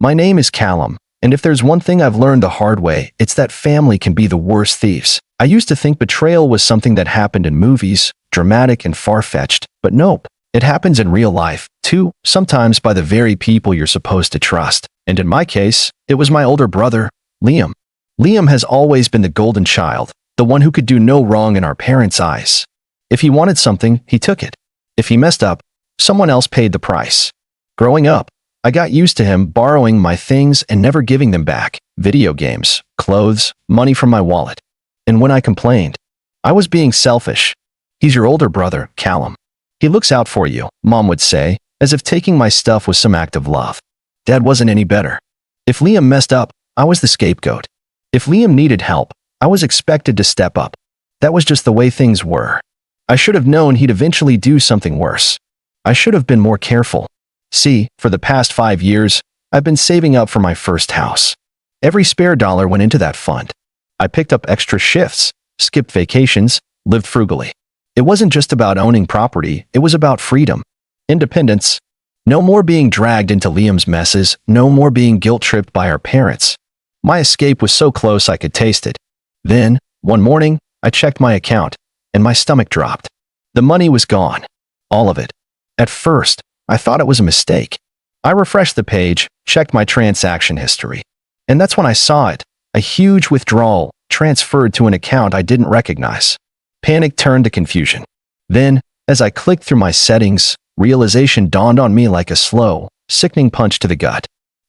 My name is Callum, and if there's one thing I've learned the hard way, it's that family can be the worst thieves. I used to think betrayal was something that happened in movies, dramatic and far-fetched, but nope. It happens in real life, too, sometimes by the very people you're supposed to trust. And in my case, it was my older brother, Liam. Liam has always been the golden child, the one who could do no wrong in our parents' eyes. If he wanted something, he took it. If he messed up, someone else paid the price. Growing up, I got used to him borrowing my things and never giving them back. Video games, clothes, money from my wallet. And when I complained, I was being selfish. He's your older brother, Callum. He looks out for you, Mom would say, as if taking my stuff was some act of love. Dad wasn't any better. If Liam messed up, I was the scapegoat. If Liam needed help, I was expected to step up. That was just the way things were. I should have known he'd eventually do something worse. I should have been more careful. See, for the past 5 years, I've been saving up for my first house. Every spare dollar went into that fund. I picked up extra shifts, skipped vacations, lived frugally. It wasn't just about owning property, it was about freedom, independence. No more being dragged into Liam's messes, no more being guilt-tripped by our parents. My escape was so close I could taste it. Then, one morning, I checked my account, and my stomach dropped. The money was gone. All of it. At first, I thought it was a mistake. I refreshed the page, checked my transaction history. And that's when I saw it, a huge withdrawal, transferred to an account I didn't recognize. Panic turned to confusion. Then, as I clicked through my settings, realization dawned on me like a slow, sickening punch to the gut.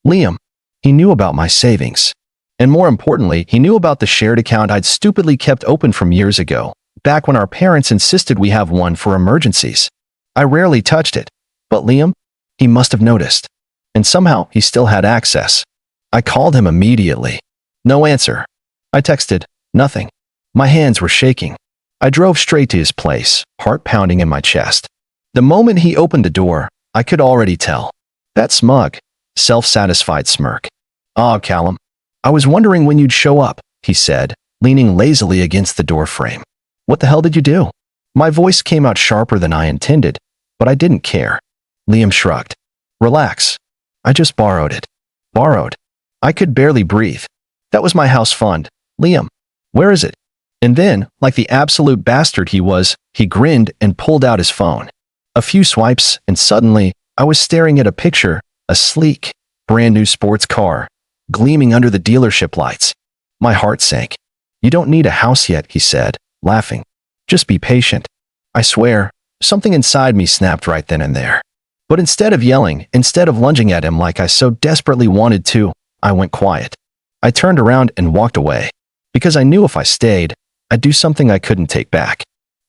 Liam. He knew about my savings. And more importantly, he knew about the shared account I'd stupidly kept open from years ago, back when our parents insisted we have one for emergencies. I rarely touched it. But Liam? He must have noticed. And somehow, he still had access. I called him immediately. No answer. I texted. Nothing. My hands were shaking. I drove straight to his place, heart pounding in my chest. The moment he opened the door, I could already tell. That smug, self-satisfied smirk. "Ah, Callum. I was wondering when you'd show up," he said, leaning lazily against the doorframe. "What the hell did you do?" My voice came out sharper than I intended, but I didn't care. Liam shrugged. "Relax. I just borrowed it." Borrowed. I could barely breathe. That was my house fund. "Liam, where is it?" And then, like the absolute bastard he was, he grinned and pulled out his phone. A few swipes, and suddenly, I was staring at a picture, a sleek, brand new sports car, gleaming under the dealership lights. My heart sank. "You don't need a house yet," he said, laughing. "Just be patient." I swear, something inside me snapped right then and there. But instead of yelling, instead of lunging at him like I so desperately wanted to, I went quiet. I turned around and walked away. Because I knew if I stayed, I'd do something I couldn't take back.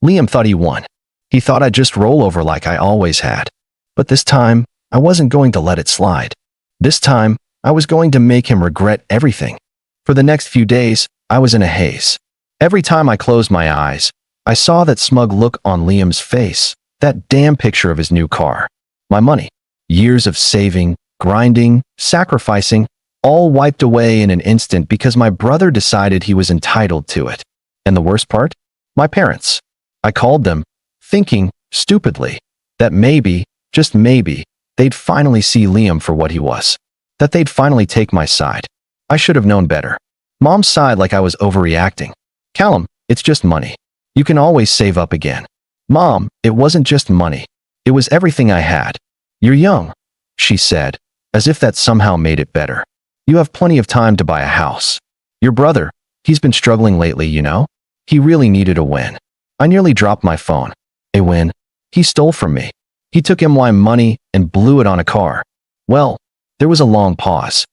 Liam thought he won. He thought I'd just roll over like I always had. But this time, I wasn't going to let it slide. This time, I was going to make him regret everything. For the next few days, I was in a haze. Every time I closed my eyes, I saw that smug look on Liam's face, that damn picture of his new car. My money, years of saving, grinding, sacrificing, all wiped away in an instant because my brother decided he was entitled to it. And the worst part? My parents. I called them, thinking, stupidly, that maybe, just maybe, they'd finally see Liam for what he was. That they'd finally take my side. I should have known better. Mom sighed like I was overreacting. "Callum, it's just money. You can always save up again." "Mom, it wasn't just money. It was everything I had." "You're young," she said, as if that somehow made it better. "You have plenty of time to buy a house. Your brother, he's been struggling lately, you know? He really needed a win." I nearly dropped my phone. A win? He stole from me. He took my money and blew it on a car. Well, there was a long pause.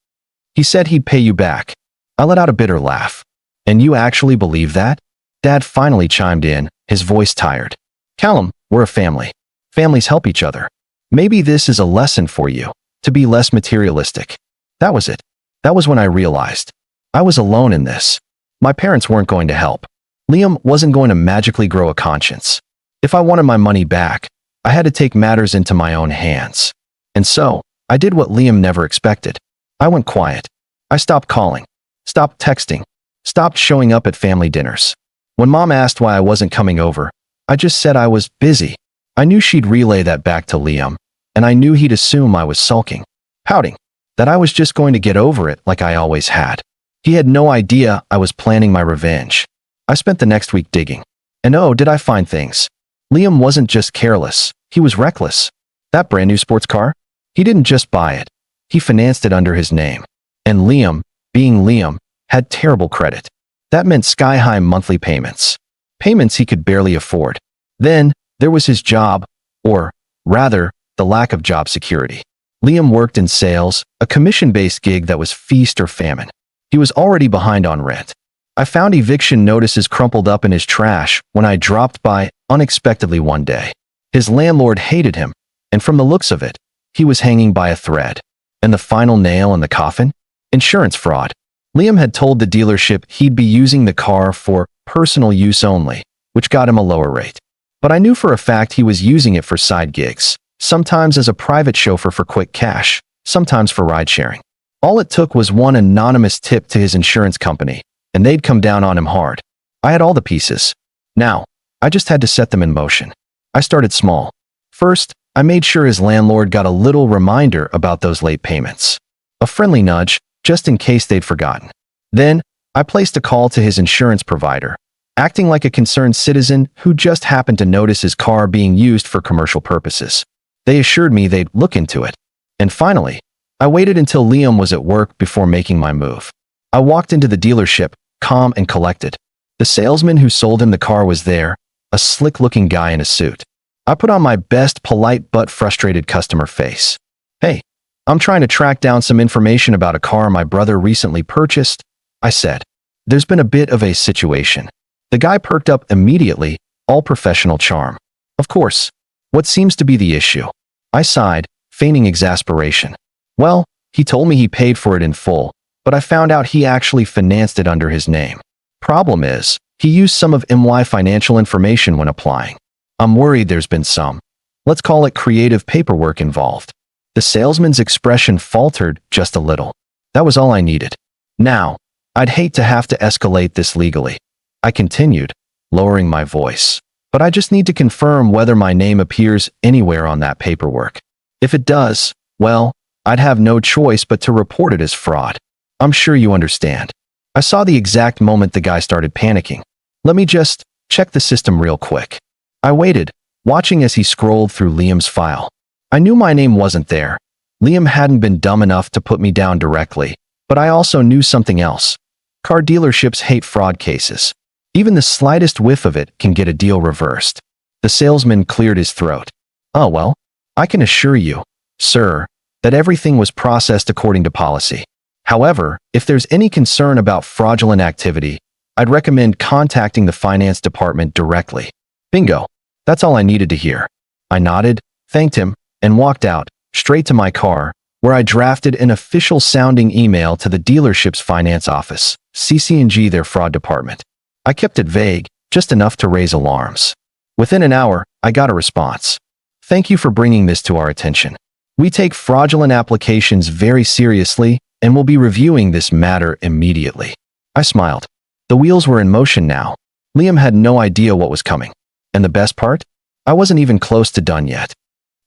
"He said he'd pay you back." I let out a bitter laugh. "And you actually believe that?" Dad finally chimed in, his voice tired. "Callum, we're a family. Families help each other. Maybe this is a lesson for you, to be less materialistic." That was it. That was when I realized. I was alone in this. My parents weren't going to help. Liam wasn't going to magically grow a conscience. If I wanted my money back, I had to take matters into my own hands. And so, I did what Liam never expected. I went quiet. I stopped calling, stopped texting, stopped showing up at family dinners. When Mom asked why I wasn't coming over, I just said I was busy. I knew she'd relay that back to Liam, and I knew he'd assume I was sulking, pouting. that I was just going to get over it like I always had. He had no idea I was planning my revenge. I spent the next week digging. And oh, did I find things. Liam wasn't just careless, he was reckless. That brand new sports car? He didn't just buy it. He financed it under his name. And Liam, being Liam, had terrible credit. That meant sky-high monthly payments. Payments he could barely afford. Then, there was his job, or, rather, the lack of job security. Liam worked in sales, a commission-based gig that was feast or famine. He was already behind on rent. I found eviction notices crumpled up in his trash when I dropped by unexpectedly one day. His landlord hated him, and from the looks of it, he was hanging by a thread. And the final nail in the coffin? Insurance fraud. Liam had told the dealership he'd be using the car for personal use only, which got him a lower rate. But I knew for a fact he was using it for side gigs, sometimes as a private chauffeur for quick cash, sometimes for ride-sharing. All it took was one anonymous tip to his insurance company, and they'd come down on him hard. I had all the pieces. Now, I just had to set them in motion. I started small. First, I made sure his landlord got a little reminder about those late payments. A friendly nudge, just in case they'd forgotten. Then, I placed a call to his insurance provider, acting like a concerned citizen who just happened to notice his car being used for commercial purposes. They assured me they'd look into it. And finally, I waited until Liam was at work before making my move. I walked into the dealership, calm and collected. The salesman who sold him the car was there, a slick-looking guy in a suit. I put on my best polite but frustrated customer face. "Hey, I'm trying to track down some information about a car my brother recently purchased," I said. "There's been a bit of a situation." The guy perked up immediately, all professional charm. "Of course. What seems to be the issue?" I sighed, feigning exasperation. "Well, he told me he paid for it in full, but I found out he actually financed it under his name. Problem is, he used some of MY financial information when applying. I'm worried there's been some, let's call it creative paperwork involved." The salesman's expression faltered just a little. That was all I needed. "Now, I'd hate to have to escalate this legally," I continued, lowering my voice. "But I just need to confirm whether my name appears anywhere on that paperwork. If it does, well, I'd have no choice but to report it as fraud. I'm sure you understand." I saw the exact moment the guy started panicking. "Let me just check the system real quick." I waited, watching as he scrolled through Liam's file. I knew my name wasn't there. Liam hadn't been dumb enough to put me down directly, but I also knew something else. Car dealerships hate fraud cases. Even the slightest whiff of it can get a deal reversed. The salesman cleared his throat. "Oh well, I can assure you, sir, that everything was processed according to policy. However, if there's any concern about fraudulent activity, I'd recommend contacting the finance department directly." Bingo. That's all I needed to hear. I nodded, thanked him, and walked out, straight to my car, where I drafted an official-sounding email to the dealership's finance office, CC&G their fraud department. I kept it vague, just enough to raise alarms. Within an hour, I got a response. "Thank you for bringing this to our attention. We take fraudulent applications very seriously and will be reviewing this matter immediately." I smiled. The wheels were in motion now. Liam had no idea what was coming. And the best part? I wasn't even close to done yet.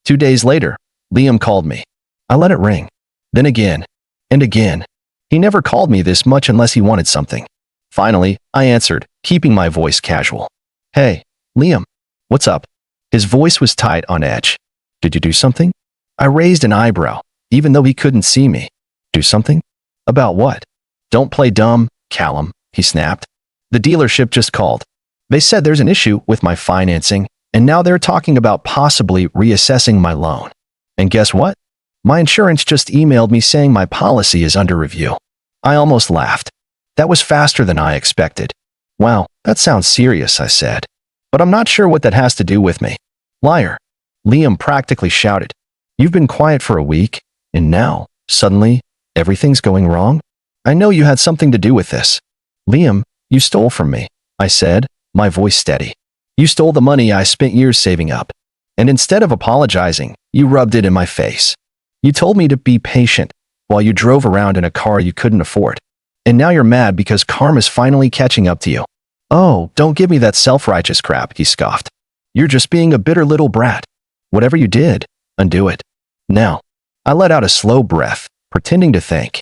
2 days later, Liam called me. I let it ring. Then again. And again. He never called me this much unless he wanted something. Finally, I answered, keeping my voice casual. "Hey, Liam. What's up?" His voice was tight on edge. "Did you do something?" I raised an eyebrow, even though he couldn't see me. "Do something? About what?" "Don't play dumb, Callum," he snapped. "The dealership just called. They said there's an issue with my financing, and now they're talking about possibly reassessing my loan. And guess what? My insurance just emailed me saying my policy is under review." I almost laughed. That was faster than I expected. "Wow, that sounds serious," I said. "But I'm not sure what that has to do with me." "Liar," Liam practically shouted. "You've been quiet for a week, and now, suddenly, everything's going wrong? I know you had something to do with this." "Liam, you stole from me," I said, my voice steady. "You stole the money I spent years saving up. And instead of apologizing, you rubbed it in my face. You told me to be patient while you drove around in a car you couldn't afford. And now you're mad because karma's finally catching up to you." "Oh, don't give me that self-righteous crap," he scoffed. "You're just being a bitter little brat. Whatever you did, undo it. Now." I let out a slow breath, pretending to think.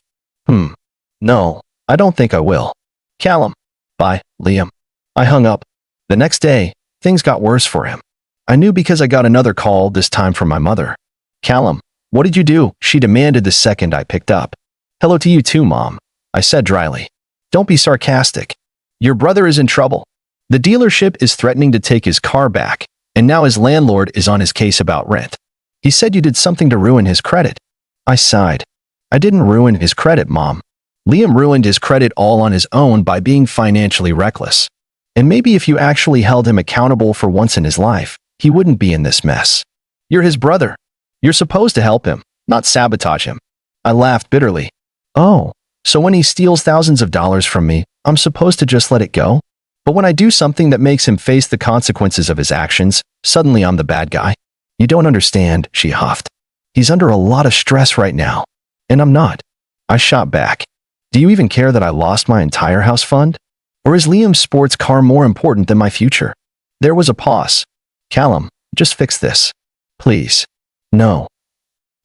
No, I don't think I will. Callum. Bye, Liam. I hung up. The next day, things got worse for him. I knew because I got another call, this time from my mother. Callum, what did you do? She demanded the second I picked up. Hello to you too, Mom, I said dryly. Don't be sarcastic. Your brother is in trouble. The dealership is threatening to take his car back, and now his landlord is on his case about rent. He said you did something to ruin his credit. I sighed. I didn't ruin his credit, Mom. Liam ruined his credit all on his own by being financially reckless. And maybe if you actually held him accountable for once in his life, he wouldn't be in this mess. You're his brother. You're supposed to help him, not sabotage him. I laughed bitterly. Oh, so when he steals thousands of dollars from me, I'm supposed to just let it go? But when I do something that makes him face the consequences of his actions, suddenly I'm the bad guy? You don't understand, she huffed. He's under a lot of stress right now. And I'm not. I shot back. Do you even care that I lost my entire house fund? Or is Liam's sports car more important than my future? There was a pause. Callum, just fix this. Please. No.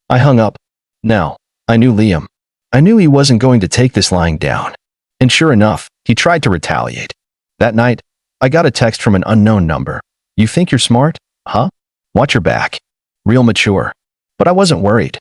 I hung up. Now, I knew Liam. I knew he wasn't going to take this lying down. And sure enough, he tried to retaliate. That night, I got a text from an unknown number. You think you're smart? Huh? Watch your back. Real mature. But I wasn't worried.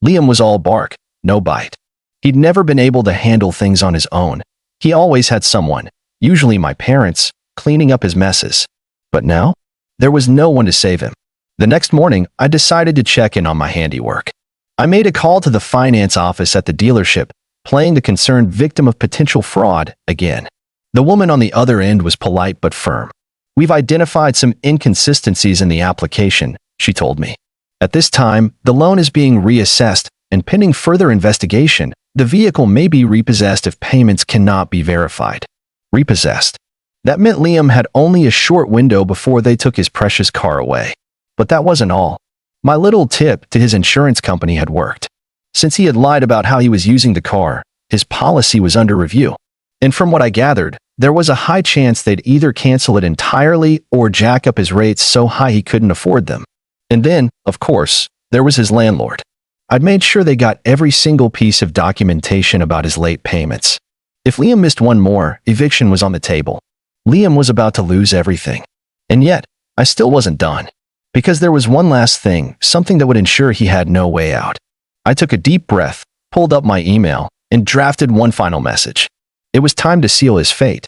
Liam was all bark, no bite. He'd never been able to handle things on his own. He always had someone, usually my parents, cleaning up his messes. But now, there was no one to save him. The next morning, I decided to check in on my handiwork. I made a call to the finance office at the dealership, playing the concerned victim of potential fraud again. The woman on the other end was polite but firm. We've identified some inconsistencies in the application, she told me. At this time, the loan is being reassessed, and pending further investigation, the vehicle may be repossessed if payments cannot be verified. Repossessed. That meant Liam had only a short window before they took his precious car away. But that wasn't all. My little tip to his insurance company had worked. Since he had lied about how he was using the car, his policy was under review. And from what I gathered, there was a high chance they'd either cancel it entirely or jack up his rates so high he couldn't afford them. And then, of course, there was his landlord. I'd made sure they got every single piece of documentation about his late payments. If Liam missed one more, eviction was on the table. Liam was about to lose everything. And yet, I still wasn't done. Because there was one last thing, something that would ensure he had no way out. I took a deep breath, pulled up my email, and drafted one final message. It was time to seal his fate.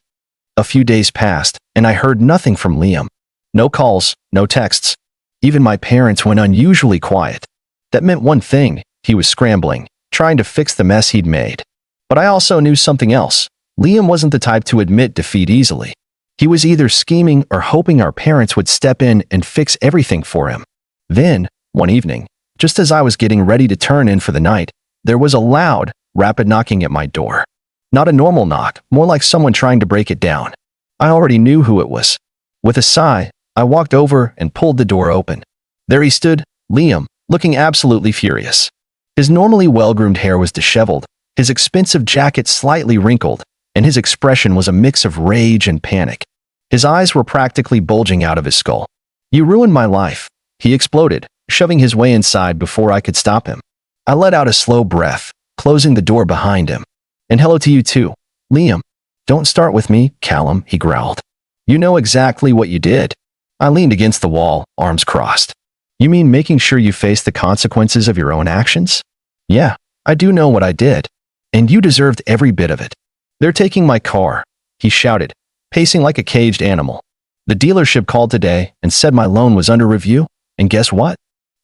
A few days passed, and I heard nothing from Liam. No calls, no texts. Even my parents went unusually quiet. That meant one thing, he was scrambling, trying to fix the mess he'd made. But I also knew something else. Liam wasn't the type to admit defeat easily. He was either scheming or hoping our parents would step in and fix everything for him. Then, one evening, just as I was getting ready to turn in for the night, there was a loud, rapid knocking at my door. Not a normal knock, more like someone trying to break it down. I already knew who it was. With a sigh, I walked over and pulled the door open. There he stood, Liam, looking absolutely furious. His normally well-groomed hair was disheveled, his expensive jacket slightly wrinkled, and his expression was a mix of rage and panic. His eyes were practically bulging out of his skull. You ruined my life, he exploded, shoving his way inside before I could stop him. I let out a slow breath, closing the door behind him. And hello to you too, Liam. Don't start with me, Callum, he growled. You know exactly what you did. I leaned against the wall, arms crossed. You mean making sure you face the consequences of your own actions? Yeah, I do know what I did. And you deserved every bit of it. They're taking my car, he shouted, pacing like a caged animal. The dealership called today and said my loan was under review, and guess what?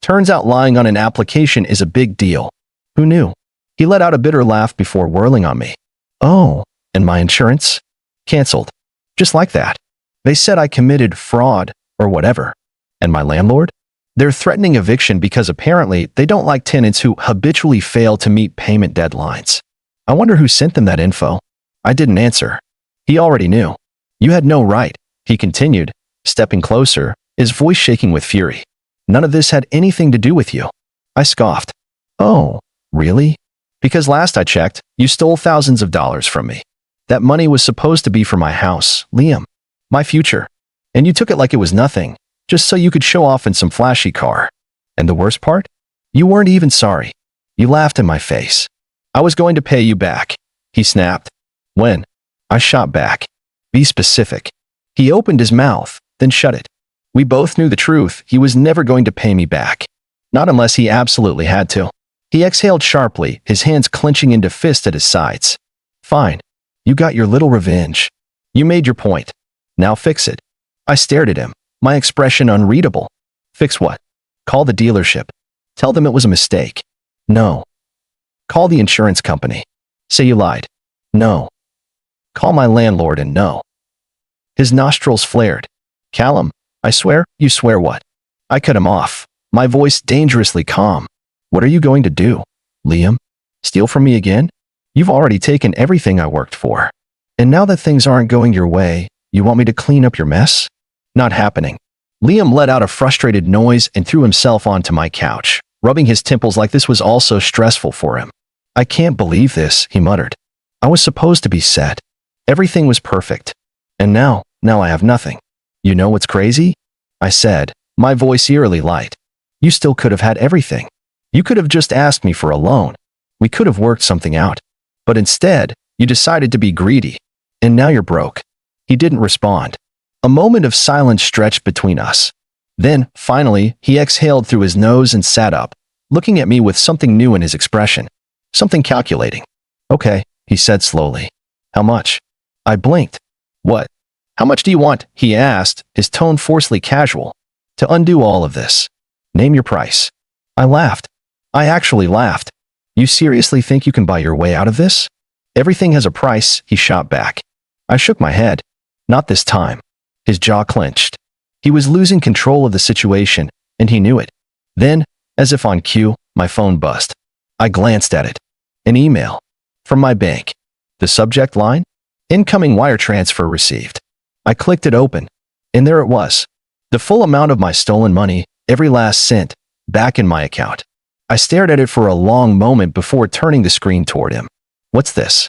Turns out lying on an application is a big deal. Who knew? He let out a bitter laugh before whirling on me. Oh, and my insurance? Canceled. Just like that. They said I committed fraud or whatever. And my landlord? They're threatening eviction because apparently they don't like tenants who habitually fail to meet payment deadlines. I wonder who sent them that info. I didn't answer. He already knew. You had no right, he continued, stepping closer, his voice shaking with fury. None of this had anything to do with you. I scoffed. Oh, really? Because last I checked, you stole thousands of dollars from me. That money was supposed to be for my house, Liam. My future. And you took it like it was nothing, just so you could show off in some flashy car. And the worst part? You weren't even sorry. You laughed in my face. I was going to pay you back, he snapped. When? I shot back. Be specific. He opened his mouth, then shut it. We both knew the truth. He was never going to pay me back. Not unless he absolutely had to. He exhaled sharply, his hands clenching into fists at his sides. Fine. You got your little revenge. You made your point. Now fix it. I stared at him, my expression unreadable. Fix what? Call the dealership. Tell them it was a mistake. No. Call the insurance company. Say you lied. No. Call my landlord and no. His nostrils flared. Callum, I swear. You swear what? I cut him off, my voice dangerously calm. What are you going to do, Liam? Steal from me again? You've already taken everything I worked for. And now that things aren't going your way, you want me to clean up your mess? Not happening. Liam let out a frustrated noise and threw himself onto my couch, rubbing his temples like this was also stressful for him. I can't believe this, he muttered. I was supposed to be set. Everything was perfect. And now I have nothing. You know what's crazy? I said, my voice eerily light. You still could have had everything. You could have just asked me for a loan. We could have worked something out. But instead, you decided to be greedy. And now you're broke. He didn't respond. A moment of silence stretched between us. Then, finally, he exhaled through his nose and sat up, looking at me with something new in his expression. Something calculating. Okay, he said slowly. How much? I blinked. What? How much do you want? He asked, his tone forcefully casual. To undo all of this. Name your price. I laughed. I actually laughed. You seriously think you can buy your way out of this? Everything has a price, he shot back. I shook my head. Not this time. His jaw clenched. He was losing control of the situation, and he knew it. Then, as if on cue, my phone buzzed. I glanced at it. An email. From my bank. The subject line? Incoming wire transfer received. I clicked it open. And there it was. The full amount of my stolen money, every last cent, back in my account. I stared at it for a long moment before turning the screen toward him. What's this?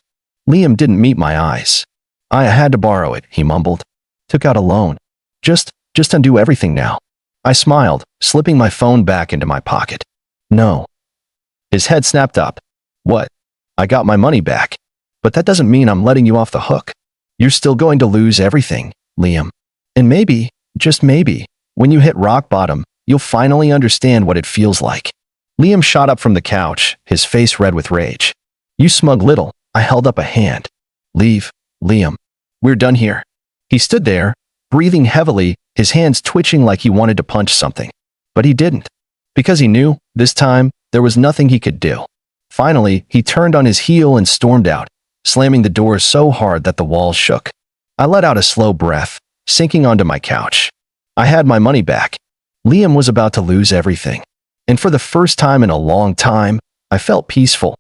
Liam didn't meet my eyes. I had to borrow it, he mumbled. Took out a loan. Just undo everything now. I smiled, slipping my phone back into my pocket. No. His head snapped up. What? I got my money back. But that doesn't mean I'm letting you off the hook. You're still going to lose everything, Liam. And maybe, just maybe, when you hit rock bottom, you'll finally understand what it feels like. Liam shot up from the couch, his face red with rage. You smug little, I held up a hand. Leave, Liam. We're done here. He stood there, breathing heavily, his hands twitching like he wanted to punch something. But he didn't. Because he knew, this time, there was nothing he could do. Finally, he turned on his heel and stormed out, slamming the door so hard that the walls shook. I let out a slow breath, sinking onto my couch. I had my money back. Liam was about to lose everything. And for the first time in a long time, I felt peaceful.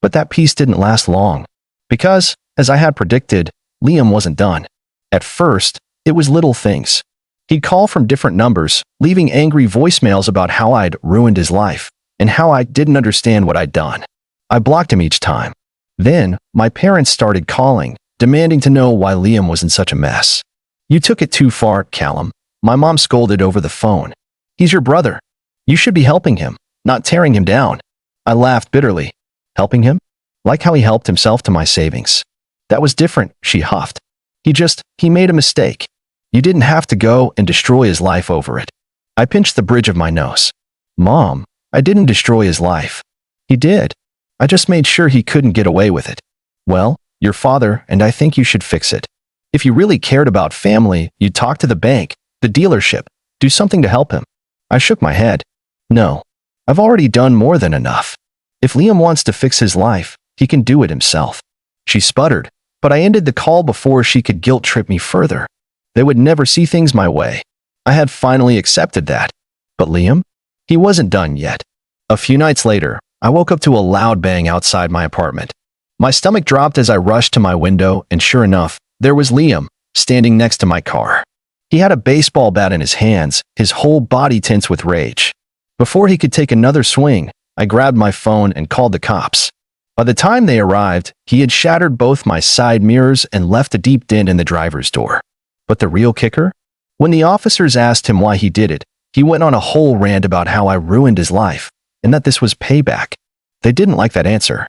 But that peace didn't last long. Because, as I had predicted, Liam wasn't done. At first, it was little things. He'd call from different numbers, leaving angry voicemails about how I'd ruined his life, and how I didn't understand what I'd done. I blocked him each time. Then, my parents started calling, demanding to know why Liam was in such a mess. You took it too far, Callum. My mom scolded over the phone. He's your brother. You should be helping him, not tearing him down. I laughed bitterly. Helping him? Like how he helped himself to my savings. That was different, she huffed. He made a mistake. You didn't have to go and destroy his life over it. I pinched the bridge of my nose. Mom, I didn't destroy his life. He did. I just made sure he couldn't get away with it. Well, your father, and I think you should fix it. If you really cared about family, you'd talk to the bank, the dealership, do something to help him. I shook my head. No, I've already done more than enough. If Liam wants to fix his life, he can do it himself. She sputtered, but I ended the call before she could guilt-trip me further. They would never see things my way. I had finally accepted that. But Liam? He wasn't done yet. A few nights later, I woke up to a loud bang outside my apartment. My stomach dropped as I rushed to my window, and sure enough, there was Liam, standing next to my car. He had a baseball bat in his hands, his whole body tense with rage. Before he could take another swing, I grabbed my phone and called the cops. By the time they arrived, he had shattered both my side mirrors and left a deep dent in the driver's door. But the real kicker? When the officers asked him why he did it, he went on a whole rant about how I ruined his life, and that this was payback. They didn't like that answer.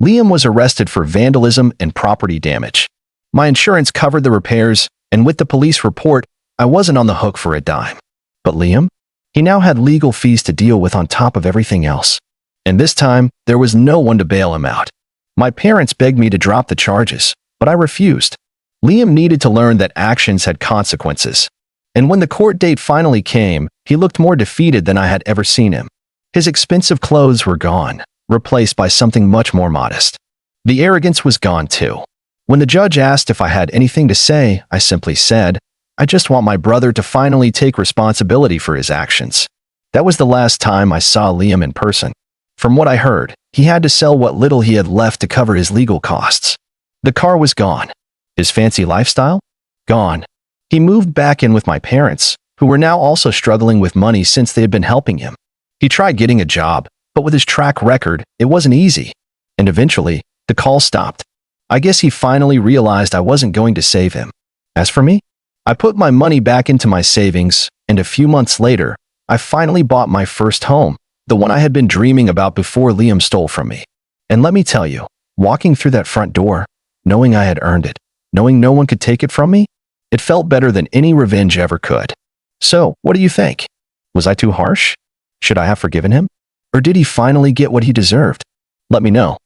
Liam was arrested for vandalism and property damage. My insurance covered the repairs, and with the police report, I wasn't on the hook for a dime. But Liam? He now had legal fees to deal with on top of everything else. And this time, there was no one to bail him out. My parents begged me to drop the charges, but I refused. Liam needed to learn that actions had consequences. And when the court date finally came, he looked more defeated than I had ever seen him. His expensive clothes were gone, replaced by something much more modest. The arrogance was gone too. When the judge asked if I had anything to say, I simply said, "I just want my brother to finally take responsibility for his actions." That was the last time I saw Liam in person. From what I heard, he had to sell what little he had left to cover his legal costs. The car was gone. His fancy lifestyle? Gone. He moved back in with my parents, who were now also struggling with money since they had been helping him. He tried getting a job, but with his track record, it wasn't easy. And eventually, the call stopped. I guess he finally realized I wasn't going to save him. As for me, I put my money back into my savings, and a few months later, I finally bought my first home, the one I had been dreaming about before Liam stole from me. And let me tell you, walking through that front door, knowing I had earned it, knowing no one could take it from me, it felt better than any revenge ever could. So, what do you think? Was I too harsh? Should I have forgiven him? Or did he finally get what he deserved? Let me know.